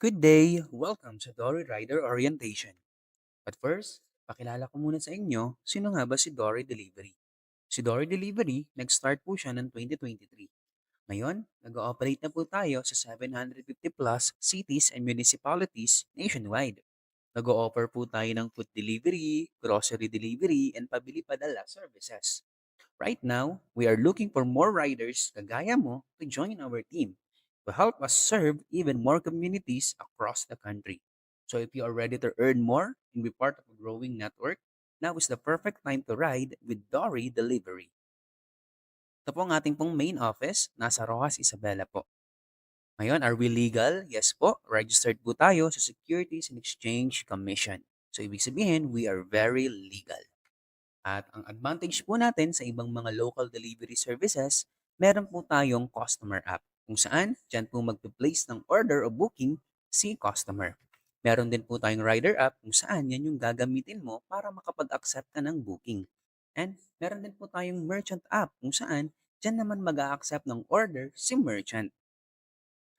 Good day! Welcome sa Dory Rider Orientation. But first, pakilala ko muna sa inyo, sino nga ba si Dory Delivery? Si Dory Delivery, nag-start po siya ng 2023. Ngayon, nag-ooperate na po tayo sa 750 plus cities and municipalities nationwide. Nag-o-offer po tayo ng food delivery, grocery delivery, and pabili padala services. Right now, we are looking for more riders kagaya mo to join our team to help us serve even more communities across the country. So if you are ready to earn more and be part of a growing network, now is the perfect time to ride with Dory Delivery. Ito po ang ating pong main office, nasa Rojas, Isabela po. Ngayon, are we legal? Yes po, registered po tayo sa Securities and Exchange Commission. So ibig sabihin, we are very legal. At ang advantage po natin sa ibang mga local delivery services, meron po tayong customer app kung saan dyan po mag-place ng order o booking si customer. Meron din po tayong rider app kung saan yan yung gagamitin mo para makapag-accept ka ng booking. And meron din po tayong merchant app kung saan dyan naman mag-a-accept ng order si merchant.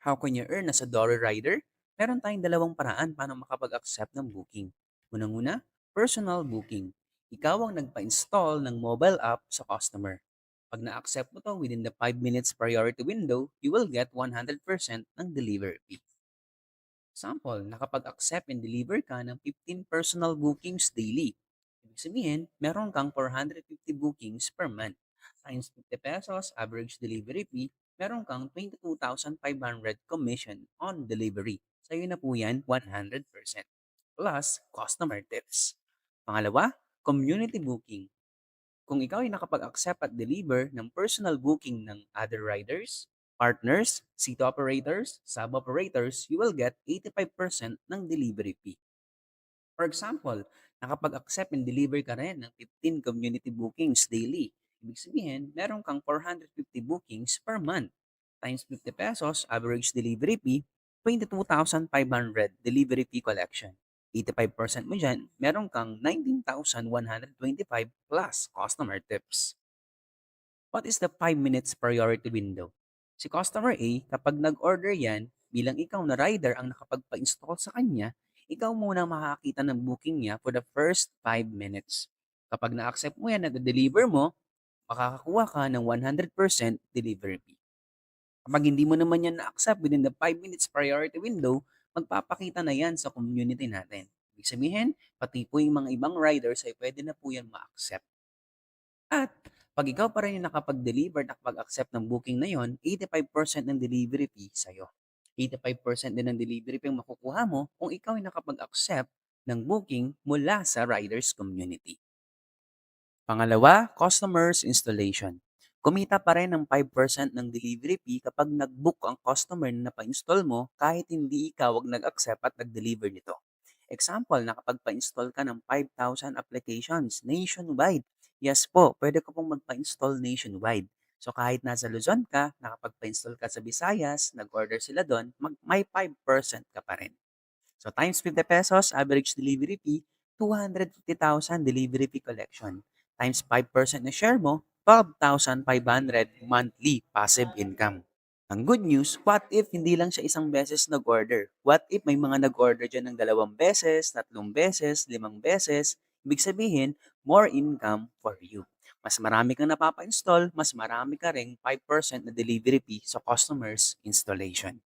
How can you earn as a Dory Rider? Meron tayong dalawang paraan para makapag-accept ng booking. Unang-una, personal booking. Ikaw ang nagpa-install ng mobile app sa customer. Pag na-accept mo to within the 5 minutes priority window, you will get 100% ng delivery fee. Example, nakapag-accept and deliver ka ng 15 personal bookings daily. Ibig sabihin, meron kang 450 bookings per month. Times 50 pesos, average delivery fee, meron kang 22,500 commission on delivery. Sa'yo na po yan, 100%. Plus, customer tips. Pangalawa, community booking. Kung ikaw ay nakapag-accept at deliver ng personal booking ng other riders, partners, seat operators, sub-operators, you will get 85% ng delivery fee. For example, nakapag-accept and deliver ka rin ng 15 community bookings daily. Ibig sabihin, meron kang 450 bookings per month. Times 50 pesos, average delivery fee, 22,500 delivery fee collection. 85% mo dyan, meron kang 19,125 plus customer tips. What is the 5 minutes priority window? Si customer A, kapag nag-order yan, bilang ikaw na rider ang nakapagpa-install sa kanya, ikaw muna makakita ng booking niya for the first 5 minutes. Kapag na-accept mo yan at deliver mo, makakakuha ka ng 100% delivery fee. Kapag hindi mo naman yan na-accept within the 5 minutes priority window, magpapakita na yan sa community natin. Ibig sabihin, pati po yung mga ibang riders ay pwede na po yan ma-accept. At pag ikaw pa rin yung nakapag-deliver, nakapag-accept ng booking na yon, 85% ng delivery fee sa'yo. 85% din ng delivery fee ang makukuha mo kung ikaw ay nakapag-accept ng booking mula sa riders community. Pangalawa, customers installation. Kumita pa rin ng 5% ng delivery fee kapag nag-book ang customer na napa-install mo kahit hindi ikaw ang nag-accept at nag-deliver nito. Example, nakapagpa-install ka ng 5,000 applications nationwide. Yes po, pwede ko pong magpa-install nationwide. So kahit nasa Luzon ka, nakapagpa-install ka sa Visayas, nag-order sila doon, may 5% ka pa rin. So times 50 pesos, average delivery fee, 250,000 delivery fee collection. Times 5% na share mo, 12,500 monthly passive income. Ang good news, what if hindi lang siya isang beses nag-order? What if may mga nag-order dyan ng 2 beses, 3 beses, 5 beses? Ibig sabihin, more income for you. Mas marami kang napapa-install, mas marami ka ring 5% na delivery fee sa customers installation.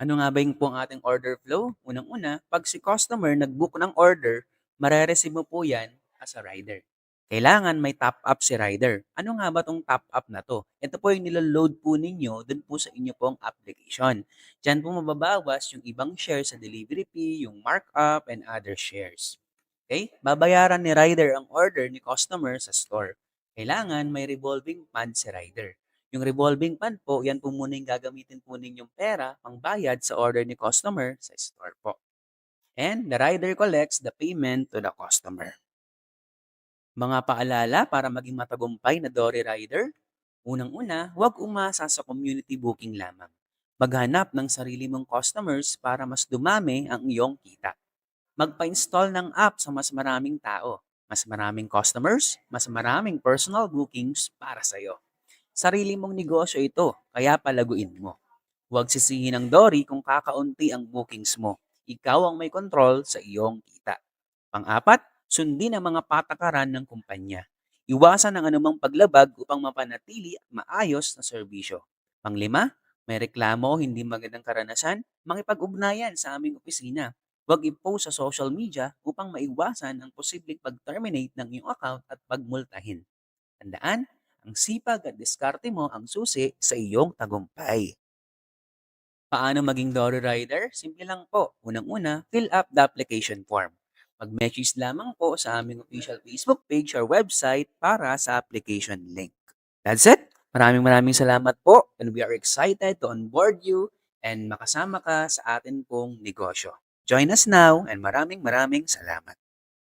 Ano nga ba yung po ang ating order flow? Unang-una, pag si customer nag-book ng order, mare-receive mo po yan as a rider. Kailangan may top up si rider. Ano nga ba tong top up na to? Ito po yung niloload po ninyo dun po sa inyo pong application. Diyan po mababawas yung ibang shares sa delivery fee, yung markup, and other shares. Okay? Babayaran ni rider ang order ni customer sa store. Kailangan may revolving fund si rider. Yung revolving fund po, yan po muna yung gagamitin po ninyong pera pangbayad sa order ni customer sa store po. And the rider collects the payment to the customer. Mga paalala para maging matagumpay na Dory Rider? Unang-una, huwag umasa sa community booking lamang. Maghanap ng sarili mong customers para mas dumami ang iyong kita. Magpa-install ng app sa mas maraming tao. Mas maraming customers, mas maraming personal bookings para sa'yo. Sarili mong negosyo ito, kaya palaguin mo. Huwag sisihin ng Dory kung kakaunti ang bookings mo. Ikaw ang may kontrol sa iyong kita. Pang-apat, sundin ang mga patakaran ng kumpanya. Iwasan ang anumang paglabag upang mapanatili at maayos na serbisyo. Panglima, may reklamo o hindi magandang karanasan, makipag-ugnayan sa aming opisina. Huwag i-post sa social media upang maiwasan ang posibleng pag-terminate ng iyong account at pagmultahin. Tandaan, ang sipag at diskarte mo ang susi sa iyong tagumpay. Paano maging Doro Rider? Simple lang po. Unang-una, fill up the application form. Mag-message lamang po sa aming official Facebook page or website para sa application link. That's it. Maraming maraming salamat po and we are excited to onboard you and makasama ka sa atin pong negosyo. Join us now and maraming maraming salamat.